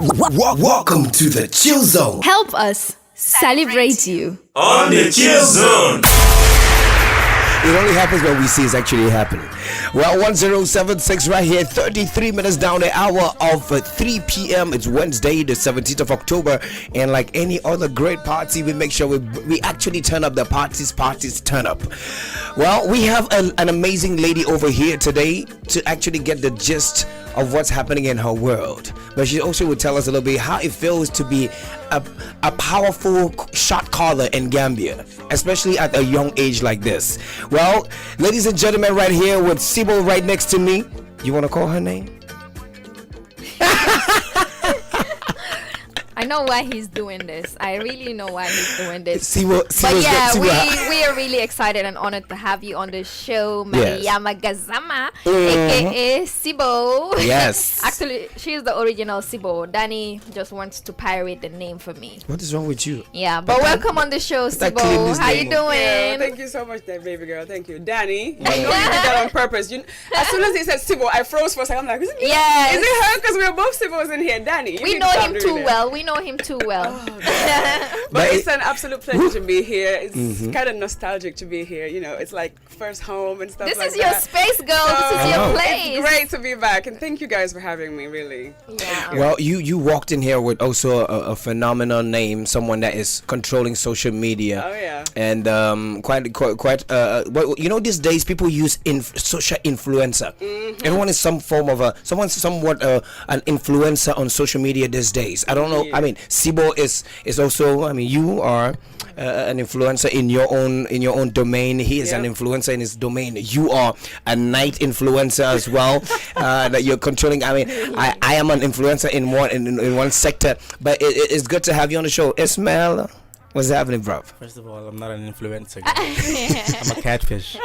Welcome to the Chill Zone. Help us celebrate you. On the Chill Zone. It only happens when we see it's actually happening. Well, 1076 right here, 33 minutes down the hour of 3 p.m. It's Wednesday, the 17th of October. And like any other great party, we make sure we actually turn up the parties turn up. Well, we have an amazing lady over here today to actually get the gist of what's happening in her world. But she also will tell us a little bit how it feels to be a powerful shot caller in Gambia, especially at a young age like this. Well, ladies and gentlemen, right here with Sibo right next to me. You want to call her name? I know why he's doing this. I really know why he's doing this. But yeah, we are really excited and honored to have you on the show, Mariama Gazama, aka Sibo. Yes. Actually, she's the original Sibo. Danny just wants to pirate the name for me. What is wrong with you? Yeah, but welcome on the show, Sibo. How you doing? Yeah, thank you so much, baby girl. Thank you, Danny. I know you did that on purpose. As soon as he said Sibo, I froze for a second. I'm like, is it her? Because we're both Sibos in here, Danny. We know him too well. We know him too well. But it's an absolute pleasure to be here. It's kind of nostalgic to be here. You know, it's like first home and stuff this like is your space, girl. So, this is your place. It's great to be back, and thank you guys for having me, really. Yeah. Well, you walked in here with also a phenomenal name, someone that is controlling social media. Oh yeah. And quite well, you know, these days people use social influencer. Everyone is some form of somewhat an influencer on social media these days. I don't know. I mean, Sibo is also. I mean, you are an influencer in your own domain. He is an influencer in his domain. You are a night influencer as well. That you're controlling. I mean, I am an influencer in one sector, but it's good to have you on the show, Ismaila. What's happening, bro? First of all, I'm not an influencer. I'm a catfish.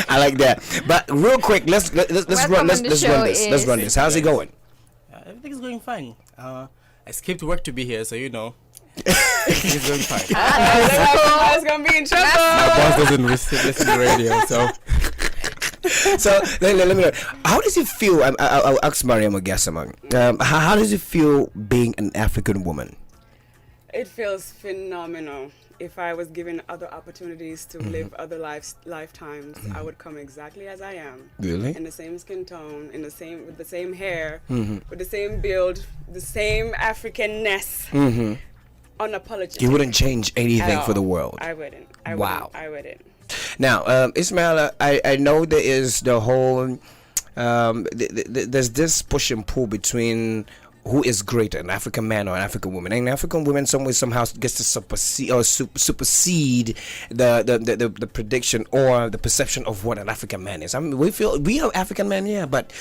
I like that. But real quick, let's run this. How's it going? Everything's going fine. I skipped work to be here, so you know. It's going fine. I was gonna be in trouble. My boss doesn't listen to radio, so. So let me know. How does it feel? I'll ask Mariama Gassama. How does it feel being an African woman? It feels phenomenal. If I was given other opportunities to live other lifetimes, I would come exactly as I am. Really? In the same skin tone, with the same hair, with the same build, the same Africanness. Unapologetic. You wouldn't change anything for the world. I wouldn't. I wouldn't. Now, Ismaila, I know there is the whole there's this push and pull between who is greater, an African man or an African woman. And an African woman somehow gets to supersede the prediction or the perception of what an African man is. I mean, we are African men, yeah, but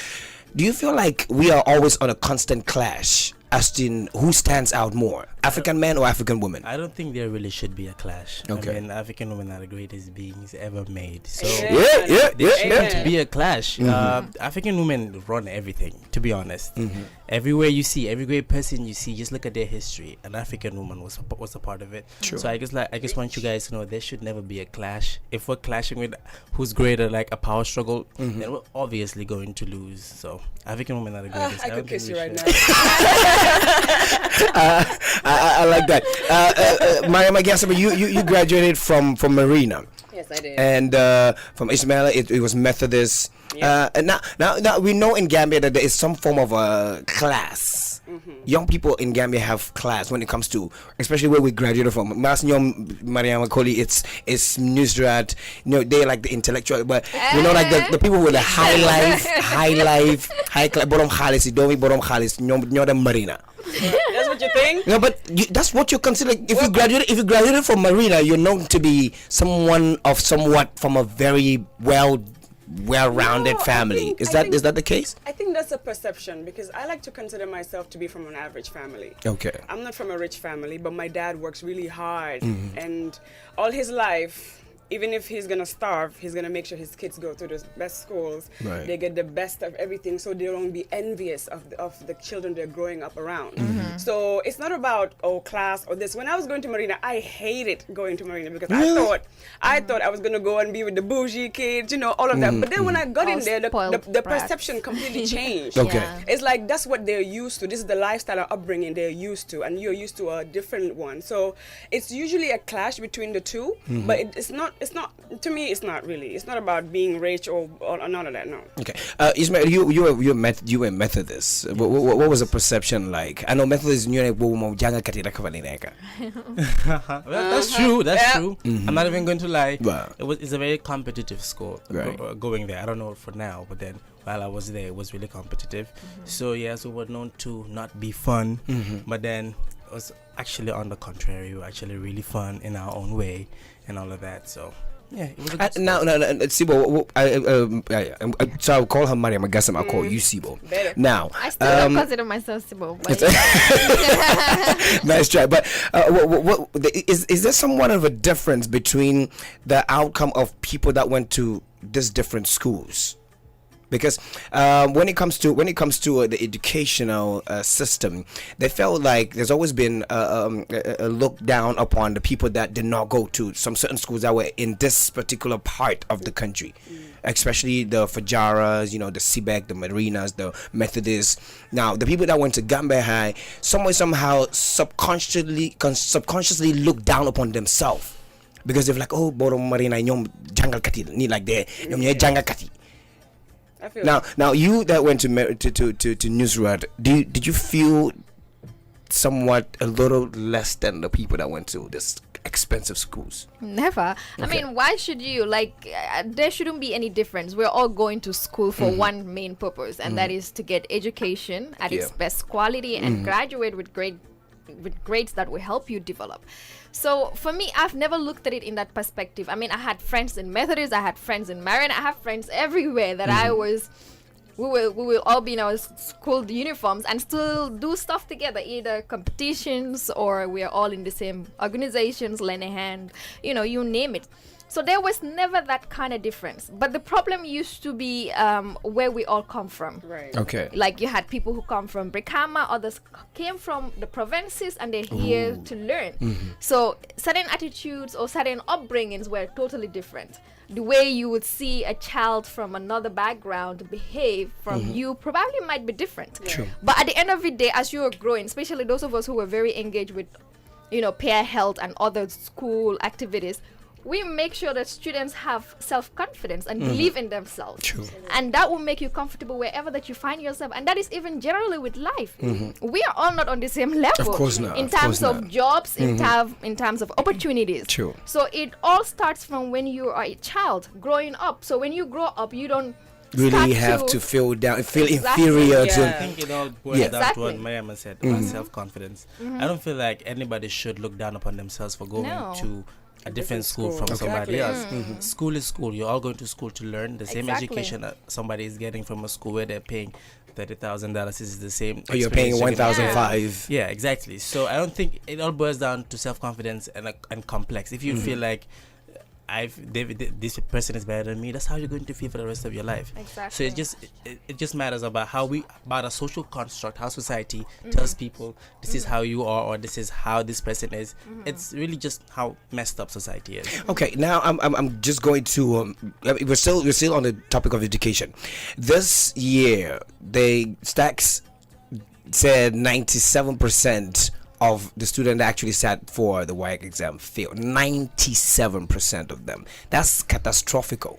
do you feel like we are always on a constant clash as in who stands out more, African man or African woman? I don't think there really should be a clash. Okay. I mean, African women are the greatest beings ever made. So there shouldn't be a clash. African women run everything, to be honest. Everywhere you see, every great person you see, just look at their history. An African woman was a part of it. True. So I just want you guys to know there should never be a clash. If we're clashing with who's greater, like a power struggle, then we're obviously going to lose. So African women are the greatest. I could kiss you right now. I like that. Mariama Gassama, you graduated from Marina. Yes, I did. And from Ismaila, it was Methodist. And now we know in Gambia that there is some form of a class. Young people in Gambia have class when it comes to, especially where we graduated from. Mariama Koli, it's Nusrat. You know, they like the intellectual, but you know, like the people with the high class, borom khalis, domi borom khalis, ñoo dem Marina. That's what you think? No, but that's what you consider. If you graduated from Marina, you're known to be someone of somewhat from a very well-rounded family. Is that the case? I think that's a perception, because I like to consider myself to be from an average family. Okay. I'm not from a rich family, but my dad works really hard, and all his life even if he's gonna starve, he's gonna make sure his kids go to the best schools. Right. They get the best of everything, so they won't be envious of the children they're growing up around. So it's not about class or this. When I was going to Marina, I hated going to Marina because I thought I was gonna go and be with the bougie kids, all of that. But then when I got in there, the perception completely changed. Okay. Yeah. It's like that's what they're used to. This is the lifestyle or upbringing they're used to, and you're used to a different one. So it's usually a clash between the two, but it's not. To me, it's not really. It's not about being rich or none of that. No. Okay, Ismail, you were Methodist. What was the perception like? I know Methodist. Well, that's true. That's true. I'm not even going to lie. Wow. It's a very competitive school. Right. Going there. I don't know for now, but then while I was there, it was really competitive. So yes, we were known to not be fun, but then it was actually on the contrary. We were actually really fun in our own way and all of that. So. Yeah, it was a good now, Sibo, so I'll call her Mariama Gassam. I'll call you Sibo. Better. Now, I still don't consider myself Sibo. But nice try. But is there somewhat of a difference between the outcome of people that went to these different schools? Because when it comes to the educational system, they felt like there's always been a look down upon the people that did not go to some certain schools that were in this particular part of the country, especially the Fajaras, the Sibek, the Marinas, the Methodists. Now, the people that went to Gambia High somehow subconsciously look down upon themselves because they're like, oh, Boro Marina, nyom jangal kati ni like there, nyom jangal kati. Now you that went to Newsrad, did you feel somewhat a little less than the people that went to this expensive schools? Never. I mean, why should you? There shouldn't be any difference. We're all going to school for one main purpose, and that is to get education at its best quality and graduate with grades that will help you develop. So for me, I've never looked at it in that perspective. I mean, I had friends in Methodist, I had friends in Marian, I have friends everywhere that we will all be in our school uniforms and still do stuff together, either competitions or we are all in the same organizations, lend a hand, you name it. So there was never that kind of difference. But the problem used to be where we all come from. Right. Okay. Like you had people who come from Brikama, others came from the provinces and they're here to learn. So certain attitudes or certain upbringings were totally different. The way you would see a child from another background behave from you probably might be different. True. But at the end of the day, as you are growing, especially those of us who were very engaged with, peer health and other school activities, we make sure that students have self-confidence and believe in themselves. True. And that will make you comfortable wherever that you find yourself. And that is even generally with life. We are all not on the same level. Of course not. In terms of jobs, in terms of opportunities. True. So it all starts from when you are a child growing up. So when you grow up, you don't really have to feel inferior to. I think it all boils down to what Mariama said about self-confidence. I don't feel like anybody should look down upon themselves for going to a different school from somebody else. School is school. You're all going to school to learn. The same education that somebody is getting from a school where they're paying $30,000 is the same. Or you're paying $1,500. Yeah, exactly. So I don't think it all boils down to self-confidence and complex. If you feel like this person is better than me, that's how you're going to feel for the rest of your life. Exactly. So it just matters about about a social construct, how society tells people this is how you are or this is how this person is. It's really just how messed up society is. Okay, now I'm just going to we're still on the topic of education. This year, Stacks said 97% of the students that actually sat for the WAEC exam failed. 97% of them. That's catastrophical.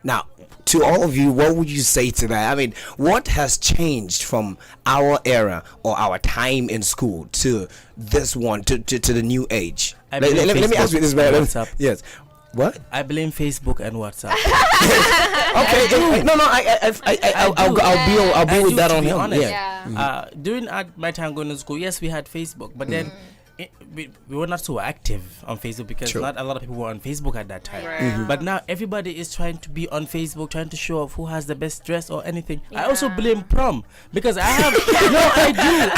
Now, to all of you, what would you say to that? I mean, what has changed from our era or our time in school to this one, to the new age? Let me ask you this, man. Yes. What? I blame Facebook and WhatsApp. Okay. I'll be with that on him. Honest. During my time going to school, yes, we had Facebook, but then we were not so active on Facebook because not a lot of people were on Facebook at that time. Right. But now everybody is trying to be on Facebook, trying to show off who has the best dress or anything. I also blame prom because I have I do.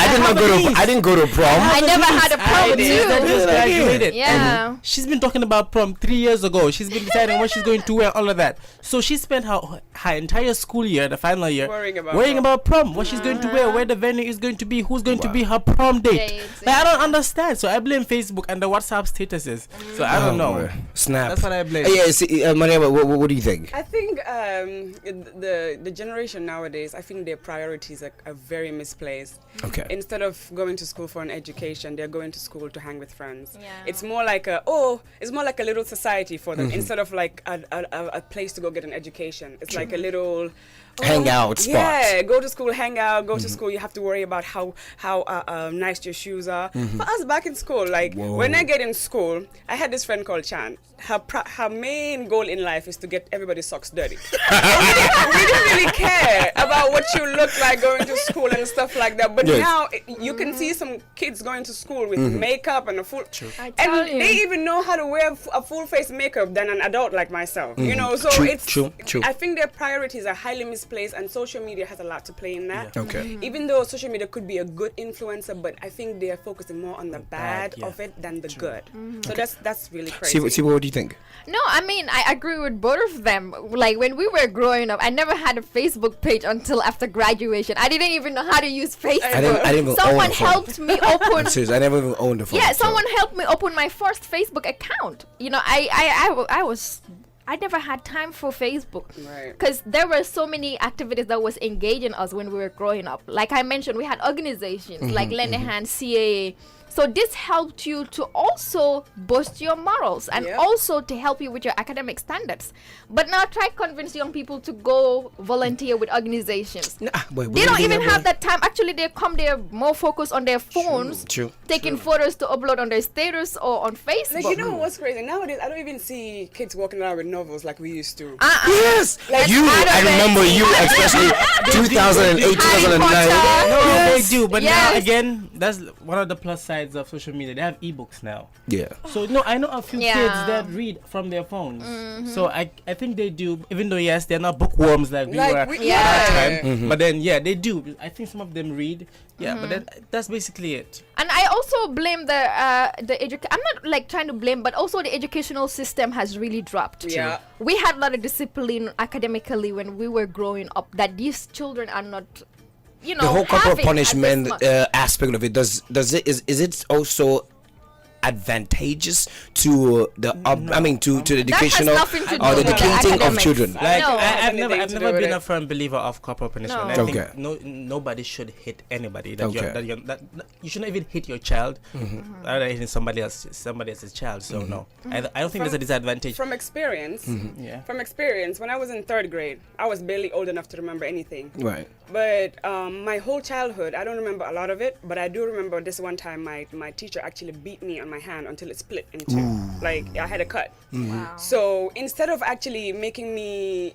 I didn't go to prom. I never had a prom too. That just graduated. Yeah. She's been talking about prom 3 years ago. She's been deciding what she's going to wear, all of that. So she spent her entire school year, the final year, worrying about prom, what she's going to wear, where the venue is going to be, who's going to be her prom date. Like, I don't understand. So I blame Facebook and the WhatsApp statuses. So I don't know. Snap. That's what I blame. Yeah, Mariama, what do you think? I think the generation nowadays, I think their priorities are very misplaced. Okay. Instead of going to school for an education, they're going to school to hang with friends. Yeah. It's more like a little society for them instead of like a place to go get an education. It's like a little hangout spot. Yeah, go to school, hang out, go to school. You have to worry about how nice your shoes are. For us back in school, like when I get in school, I had this friend called Chan. Her main goal in life is to get everybody's socks dirty. We didn't really care about what you look like going to school and stuff like that. But now you can see some kids going to school with makeup and a full, and they even know how to wear a full face makeup than an adult like myself. You know, so True. I think their priorities are highly misplaced, and social media has a lot to play in that. Okay. Even though social media could be a good influencer, but I think they are focusing more on the bad of it than the good. So that's really crazy. See, what do you think? No, I mean, I agree with both of them. Like, when we were growing up, I never had a Facebook page until after graduation. I didn't even know how to use Facebook. I didn't even Someone own a phone. helped me open... I'm serious, I never even owned a phone. Yeah, someone helped me open my first Facebook account. You know, I never had time for Facebook because there were so many activities that was engaging us when we were growing up. Like I mentioned, we had organizations like Lend a Hand, CAA. So this helped you to also boost your morals and also to help you with your academic standards. But now try to convince young people to go volunteer with organizations. They don't even have that time. Actually, they come there more focused on their phones, taking photos to upload on their status or on Facebook. Like, you know what's crazy? Nowadays, I don't even see kids walking around with novels like we used to. Yes! Like, I remember you, especially 2008, 2009. No, they do. But now, again, that's one of the plus sides of social media. They have ebooks now. Yeah. So no, I know a few kids that read from their phones. So I think they do. Even though yes, they're not bookworms like we were at that time. But then they do. I think some of them read. Yeah, but then that's basically it. And I also blame the I'm not like trying to blame, but also the educational system has really dropped. Yeah. We had a lot of discipline academically when we were growing up that these children are not. You know, the whole corporal punishment aspect of it, is it also advantageous to the to the educational or the educating of children? Like No. I've never been a firm believer of corporal punishment. No. I think nobody should hit anybody. That you shouldn't even hit your child. Rather than hitting somebody else's child. So no, I don't think there's a disadvantage. From experience, when I was in 3rd grade, I was barely old enough to remember anything. Right. But my whole childhood, I don't remember a lot of it, but I do remember this one time my teacher actually beat me on my hand until it split in two. Like, I had a cut. Wow. So instead of actually making me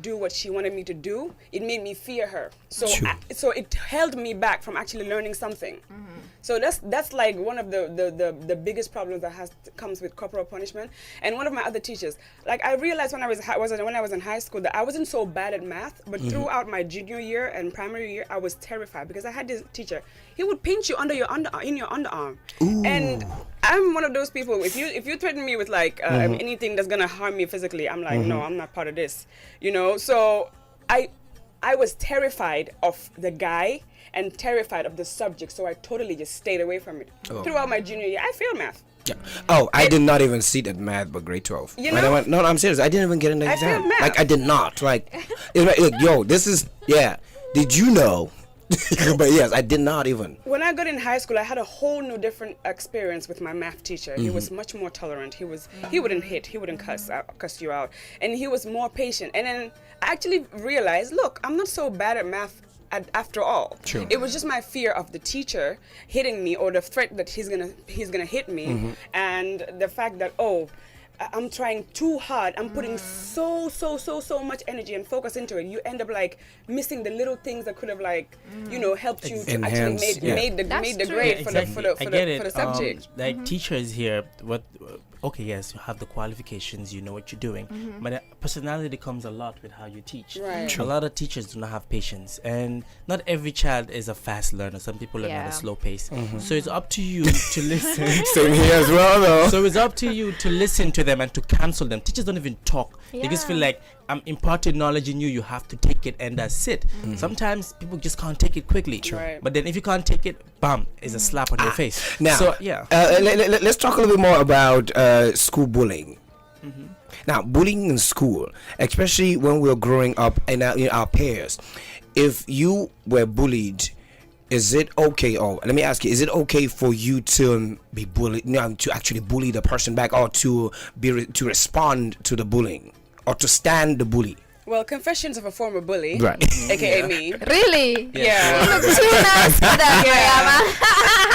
do what she wanted me to do, it made me fear her. So so it held me back from actually learning something. So that's like one of the biggest problems that comes with corporal punishment. And one of my other teachers, like, I realized when I was in high school that I wasn't so bad at math, but throughout my junior year and primary year, I was terrified because I had this teacher. He would pinch you in your underarm. And I'm one of those people. If you threaten me with like anything that's gonna harm me physically, I'm like, no, I'm not part of this. You know. So I was terrified of the guy and terrified of the subject. So I totally just stayed away from it. Throughout my junior year, I failed math. Yeah. Oh, I did not even sit at math, but grade 12. You know? No, I'm serious. I didn't even get an exam. failed math. Like, I did not. Like, it's like, yo, this is Did you know? But yes, I did not even. When I got in high school, I had a whole new different experience with my math teacher. He was much more tolerant. He wouldn't hit, he wouldn't cuss you out, and he was more patient. And then I actually realized, look, I'm not so bad at math after all. True. It was just my fear of the teacher hitting me, or the threat that he's gonna hit me, and the fact that I'm trying too hard. I'm putting so much energy and focus into it. You end up like missing the little things that could have like, helped you to actually made the grade for the subject. Like teachers here, okay, yes, you have the qualifications, you know what you're doing, but personality comes a lot with how you teach. Right. A lot of teachers do not have patience, and not every child is a fast learner. Some people learn at a slow pace. So it's up to you to listen. Same here as well, though. So it's up to you to listen to them and to cancel them. Teachers don't even talk. They just feel like, I'm imparting knowledge in you, you have to take it, and that's it. Sometimes people just can't take it quickly. Right. But then if you can't take it, bam, it's a slap on your face. Now, so, yeah. Let's talk a little bit more about school bullying. Now, bullying in school, especially when we're growing up and our peers, if you were bullied, is it okay, or let me ask you, is it okay for you to be bullied, to actually bully the person back, or to respond to the bullying, or to stand the bully? Well, confessions of a former bully, right? AKA me. Really? Yeah. You look too nice for that,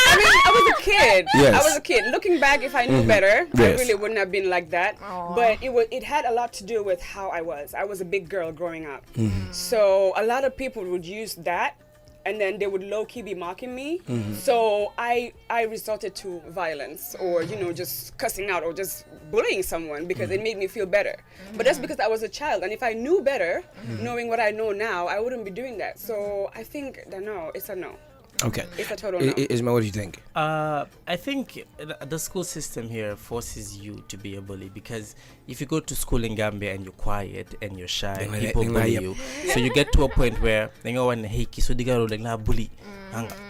I mean, I was a kid. Yes. I was a kid. Looking back, if I knew better, I Yes. really wouldn't have been like that. Aww. But it had a lot to do with how I was. I was a big girl growing up. So a lot of people would use that, and then they would low-key be mocking me. So I resorted to violence, or just cussing out, or just bullying someone, because it made me feel better. But that's because I was a child, and if I knew better, knowing what I know now, I wouldn't be doing that. So I think that no, it's a no. Okay. It's a total no. Ismail, what do you think? I think the school system here forces you to be a bully, because if you go to school in Gambia and you're quiet and you're shy, people bully you. So you get to a point where bully.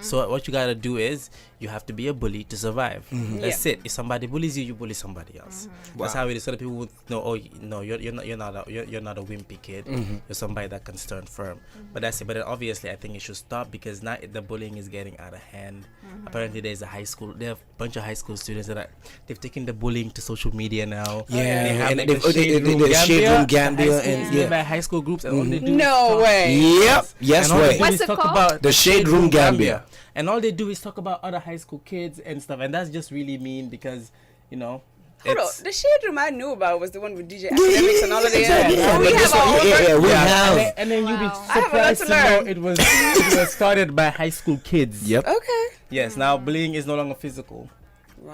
So what you gotta do is you have to be a bully to survive. That's it. If somebody bullies you, you bully somebody else. That's how it is. So that people would know, oh no, you're not a wimpy kid. You're somebody that can stand firm. But that's it. But then obviously I think it should stop, because now the bullying is getting out of hand. Apparently there have a bunch of high school students that they've taken the bullying to social media now. Yeah, they have and like the Shade Room Gambia, and by high school groups, and all they do No way. Yep. Yes, and all they way. do What's is it talk called? about The Shade Room Gambia. And all they do is talk about other high school kids and stuff, and that's just really mean, because Hold on. it's The shade room I knew about was the one with DJ Academics and all of that. Yeah, We but have this our one, own version. we have. and then you'll be Wow. I have a lot surprised to to know learn. it was started by high school kids. Yep. Okay. Yes, now bullying is no longer physical.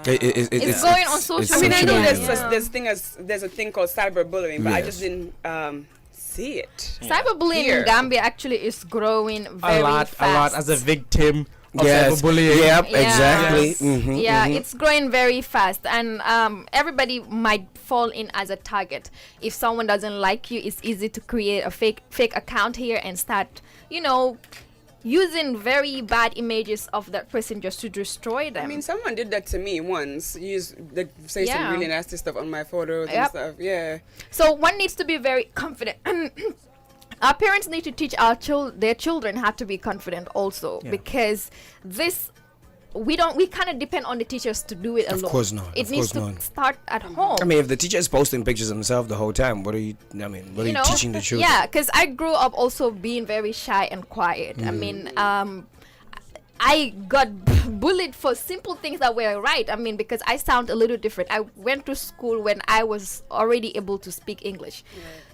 It's going on social I mean, I know media. there's a thing called cyberbullying, but I Yes. just didn't see it. Cyberbullying Here. in Gambia actually is growing very a lot fast. as a victim of Yes. cyberbullying. Yep. Yeah. Exactly. Yes. Yeah, it's growing very fast, and everybody might fall in as a target. If someone doesn't like you, it's easy to create a fake account here and start, using very bad images of that person just to destroy them. I mean, someone did that to me once. They say some Yeah. really nasty stuff on my photos and Yep. stuff. Yeah. So one needs to be very confident. Our parents need to teach their children how to be confident also, because we kind of depend on the teachers to do it alone. Of course not. It needs to start at home. I mean, if the teacher is posting pictures of himself the whole time, what are you teaching the children? Yeah, because I grew up also being very shy and quiet. I mean, I got bullied for simple things that were right. I mean, because I sound a little different. I went to school when I was already able to speak English.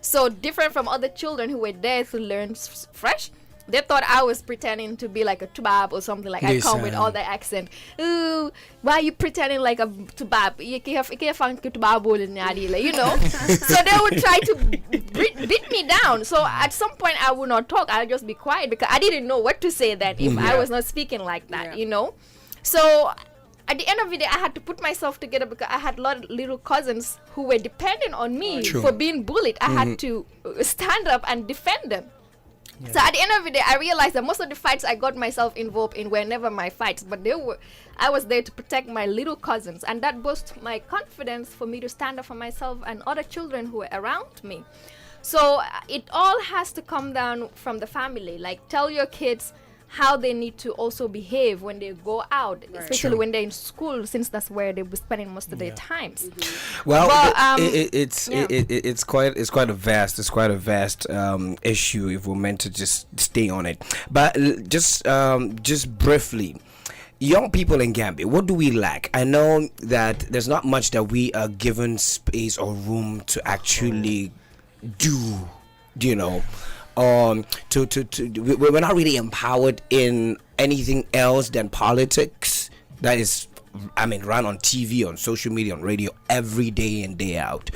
So different from other children who were there to learn fresh. They thought I was pretending to be like a tubab or something, like I come with all the accent. Ooh, why are you pretending like a tubab? So they would try to beat me down. So at some point I would not talk. I'll just be quiet, because I didn't know what to say then if I was not speaking like that, So at the end of the day, I had to put myself together, because I had a lot of little cousins who were dependent on me for being bullied. I had to stand up and defend them. So at the end of the day, I realized that most of the fights I got myself involved in were never my fights, but I was there to protect my little cousins, and that boosted my confidence for me to stand up for myself and other children who were around me. So it all has to come down from the family. Like, tell your kids how they need to also behave when they go out, especially when they're in school, since that's where they'll be spending most of their times. Well, But, it's quite a vast issue if we're meant to just stay on it. But just briefly, young people in Gambia, what do we lack? I know that there's not much that we are given space or room to actually do, you know. We're not really empowered in anything else than politics that is, I mean, run on TV, on social media, on radio every day in, day out.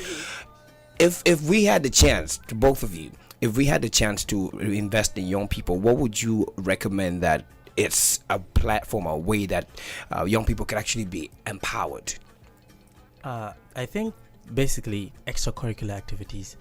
If we had the chance, to both of you, if we had the chance to invest in young people, what would you recommend that it's a platform, a way that young people can actually be empowered? I think basically extracurricular activities,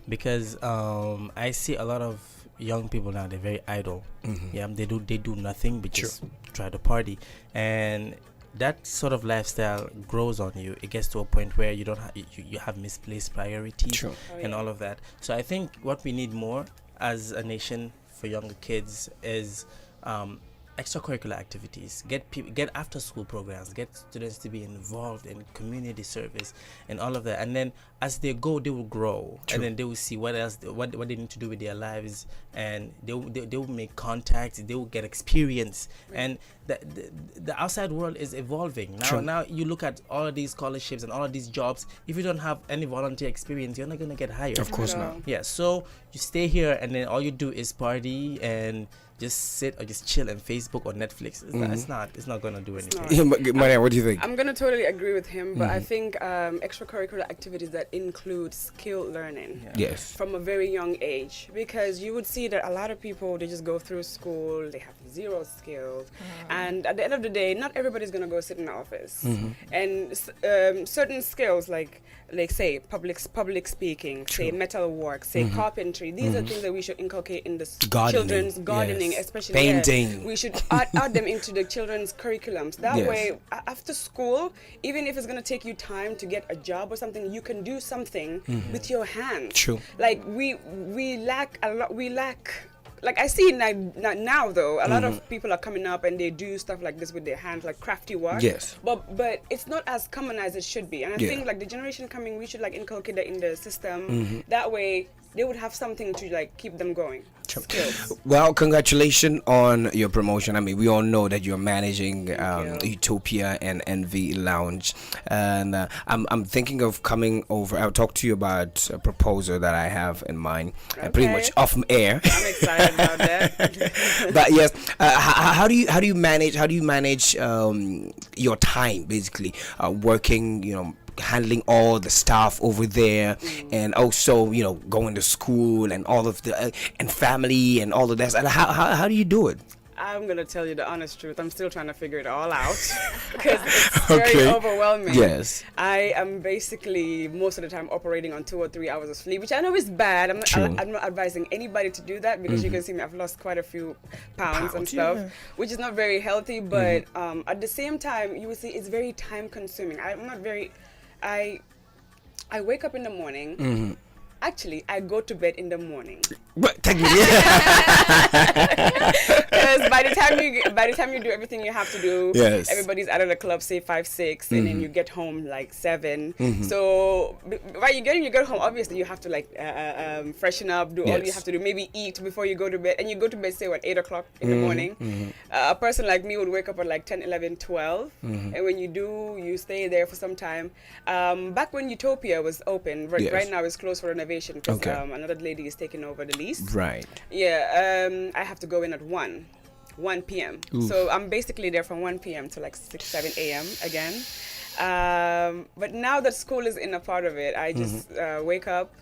because I see a lot of young people now, they're very idle. Yeah, they do nothing but just try to party, and that sort of lifestyle grows on you. It gets to a point where you don't you have misplaced priorities and all of that. So I think what we need more as a nation for younger kids is extracurricular activities. Get after school programs, get students to be involved in community service and all of that, and then as they go, they will grow. And then they will see what else, what they need to do with their lives, and they will make contacts, they will get experience. And the outside world is evolving now. You look at all of these scholarships and all of these jobs. If you don't have any volunteer experience, you're not going to get hired. Of course not. Yeah, so you stay here and then all you do is party and just sit or just chill on Facebook or Netflix. It's not going to do anything. Maria, what do you think? I'm going to totally agree with him, but I think extracurricular activities that include skill learning from a very young age, because you would see that a lot of people, they just go through school, they have zero skills, and at the end of the day, not everybody's going to go sit in the office. And certain skills like say public speaking, say metal work, say carpentry, these are things that we should inculcate in the children's gardening, especially painting. We should add them into the children's curriculums. That way, after school, even if it's going to take you time to get a job or something, you can do something with your hands. True. Like we lack a lot. We lack. Like I see now though, a lot of people are coming up and they do stuff like this with their hands, like crafty work. Yes. But it's not as common as it should be. And I think like the generation coming, we should like inculcate that in the system. That way they would have something to like keep them going. Skills. Well, congratulations on your promotion. I mean, we all know that you're managing Utopia and Envy Lounge, and I'm thinking of coming over. I'll talk to you about a proposal that I have in mind, pretty much off air. I'm excited about that. But yes, how do you manage your time, basically working, handling all the stuff over there, and also going to school and all of the and family and all of that. And how do you do it? I'm gonna tell you the honest truth. I'm still trying to figure it all out because it's very overwhelming. Yes, I am basically most of the time operating on 2 or 3 hours of sleep, which I know is bad. I'm not advising anybody to do that, because you can see me. I've lost quite a few pounds and stuff, which is not very healthy. But at the same time, you will see it's very time consuming. I wake up in the morning. Actually, I go to bed in the morning. But technically, because by the time you do everything you have to do, everybody's out of the club, say 5, 6, and then you get home like 7. So while you get home, obviously you have to like freshen up, do all you have to do, maybe eat before you go to bed, and you go to bed say 8 o'clock in the morning. A person like me would wake up at like 10, 11, 12, and when you do, you stay there for some time. Back when Utopia was open, right now it's closed for renovation because another lady is taking over the lease. Right. Yeah. I have to go in at 1 p.m. So I'm basically there from 1 p.m. to like 6, 7 a.m. again. But now that school is in a part of it, I just wake up,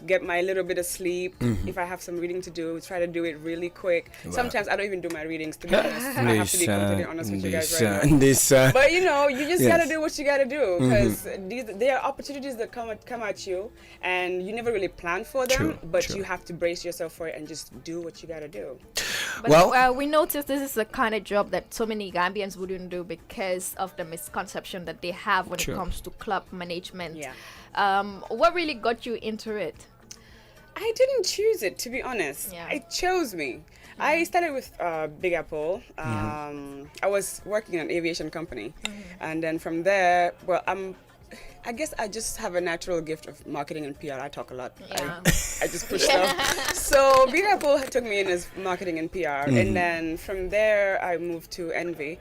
get my little bit of sleep. If I have some reading to do, try to do it really quick. Sometimes I don't even do my readings, to be honest. I have to be completely honest with you guys right now. But you just gotta do what you gotta do, because there are opportunities that come at you, and you never really plan for them. But you have to brace yourself for it and just do what you gotta do. But we noticed this is the kind of job that so many Gambians wouldn't do because of the misconception that they have when it comes to club management. Yeah. What really got you into it? I didn't choose it, to be honest. It chose me. I started with Big Apple. I was working in an aviation company, and then from there, I guess I just have a natural gift of marketing and PR. I talk a lot. Yeah. I just push stuff. So Beauty Apple took me in as marketing and PR, and then from there I moved to Envy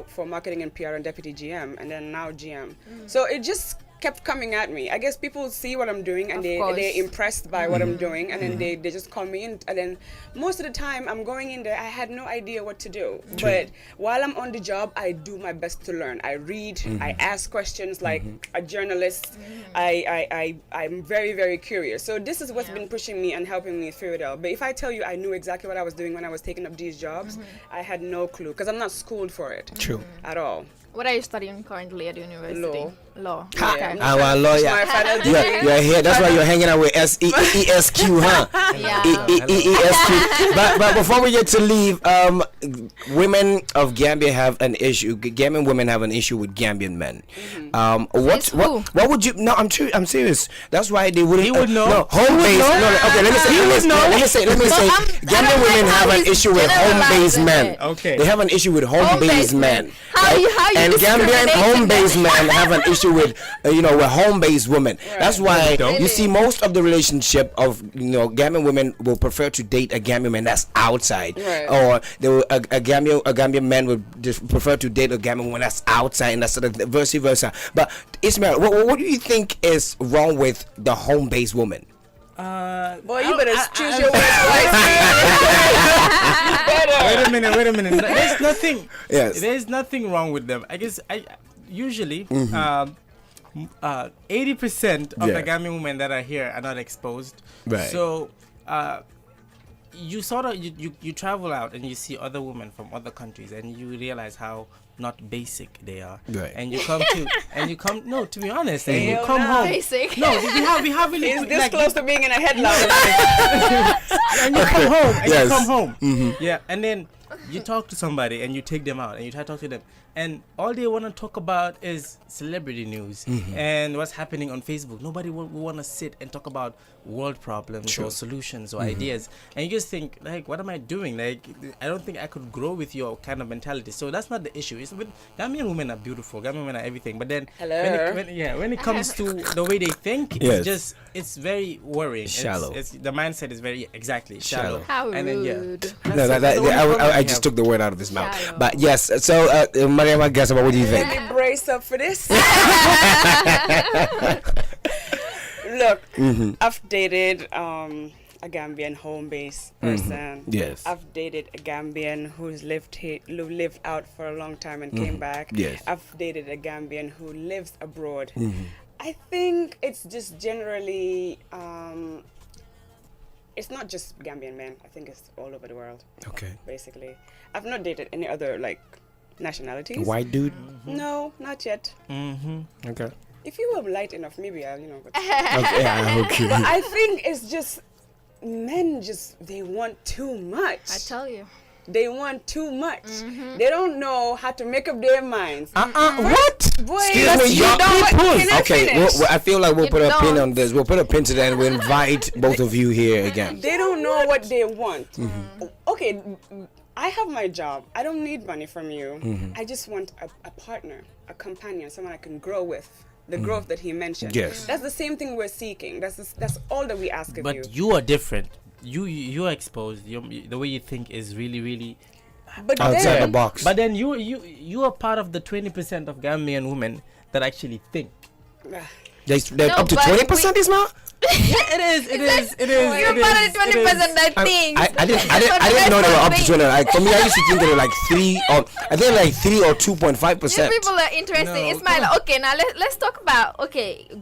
for marketing and PR and deputy GM, and then now GM. So it just kept coming at me. I guess people see what I'm doing and they're impressed by what I'm doing, and then they just call me in, and then most of the time I'm going in there, I had no idea what to do. True. But while I'm on the job, I do my best to learn. I read, I ask questions like a journalist. I'm very, very curious. So this is what's been pushing me and helping me through it all. But if I tell you I knew exactly what I was doing when I was taking up these jobs, I had no clue, because I'm not schooled for it. True. At all. What are you studying currently at university? Law. Yeah. Okay. Our lawyer. My final degree. You're here. That's why you're hanging out with ESQ, huh? Yeah. ESQ. But before we get to leave, women of Gambia have an issue. Gambian women have an issue with Gambian men. What would you? No, I'm serious. That's why they wouldn't. He would know. No, home base. No, okay. Let me say. Gambian women have an issue with home based men. Okay. They have an issue with home based men. How you and Gambian home based men have an issue with with home based women. Right. That's why you see most of the relationship of Gambian women will prefer to date a Gambian man that's outside, right. or a Gambian man would just prefer to date a Gambian woman that's outside, and that's sort of vice versa. But Ismail, what do you think is wrong with the home based woman? Boy, you better choose your words wisely. Wait a minute. There's nothing. Yes. There's nothing wrong with them. I guess usually 80% of the Gambian women that are here are not exposed. Right. So you sort of you travel out and you see other women from other countries and you realize how not basic they are. Right. And you come to be honest, and you come home. Basic. No, we have really Is this close to being in a headlock? and you come home. And Yes. you come home. Yeah, and then you talk to somebody and you take them out and you try to talk to them, and all they want to talk about is celebrity news and what's happening on Facebook. Nobody will want to sit and talk about world problems or solutions or ideas, and you just think like, what am I doing? Like, I don't think I could grow with your kind of mentality. So that's not the issue. It's with Gambian women are beautiful, Gambian women are everything, but then when it comes to the way they think, it's very worrying. Shallow. It's the mindset is very shallow. How and rude. Then I just took the word out of his mouth. Shallow. But yes, so Mariama, guess what do you think? Really brace up for this. Look, I've dated a Gambian home-based person. Yes. I've dated a Gambian who's lived out for a long time and came back. Yes. I've dated a Gambian who lives abroad. I think it's just generally, it's not just Gambian men. I think it's all over the world. Okay. Basically, I've not dated any other nationalities. White dude? No, not yet. Okay. If you were light enough, maybe I'll, But Okay. but I think it's just men. They want too much. I tell you. They want too much. They don't know how to make up their minds. What? Boy, Excuse me, you don't. Can I Okay, finish? I feel like we'll You put a pin don't. on this. We'll put a pin to that and we'll invite both of you here again. They don't know what they want. Okay, I have my job. I don't need money from you. I just want a partner, a companion, someone I can grow with. The growth that he mentioned. Yes. That's the same thing we're seeking. That's all that we ask of you. But you are different. You are exposed. The way you think is really, really But Outside the then, box. But then you are part of the 20% of Gambian women that actually think. They're No, up to but 20%, Ismail? It is. You're part of the 20% that thinks. I didn't know they were up to 20. Like, for me, I used to think they were like 3 or I think like 3 or 2.5%. These people are interested. No, Ismaila, okay, now let's talk about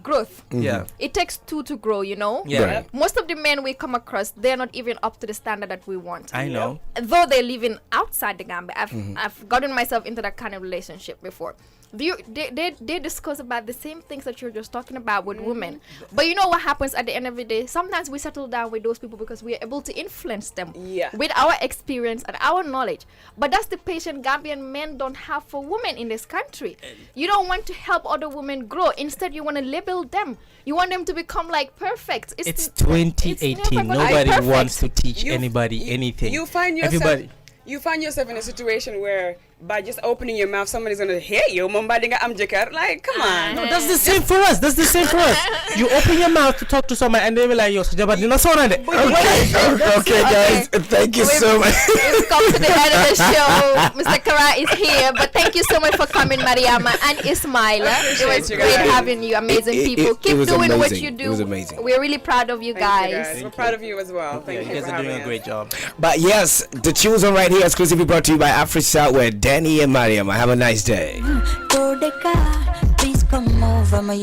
growth. Yeah. It takes two to grow, Yeah. Right. Most of the men we come across, they're not even up to the standard that we want. I know. Though they're living outside the Gambia. I've gotten myself into that kind of relationship before. They discuss about the same things that you're just talking about with women. But you know what happens at the end of the day? Sometimes we settle down with those people because we are able to influence them with our experience and our knowledge. But that's the patient Gambian men don't have for women in this country. You don't want to help other women grow. Instead, you want to label them. You want them to become like perfect. It's it's never 2018. gonna be Nobody perfect. wants to teach You- anybody anything. you find yourself- Everybody. you find yourself in a situation where by just opening your mouth, somebody's gonna hear you. Like, come on. No, that's the same for us. You open your mouth to talk to someone, and they will like, "Yo, okay, guys, thank you so much. We've come to the end of the show. Mr. Kara is here, but thank you so much for coming, Mariama and Ismaila. It was great having you. Amazing people. Keep doing what you do. It was amazing. We're really proud of you guys. We're proud of you as well. Thank you. You guys are doing a great job. But yes, the tunes are right here, exclusively brought to you by Africa with Danny and Mariama. Have a nice day. Please come over, my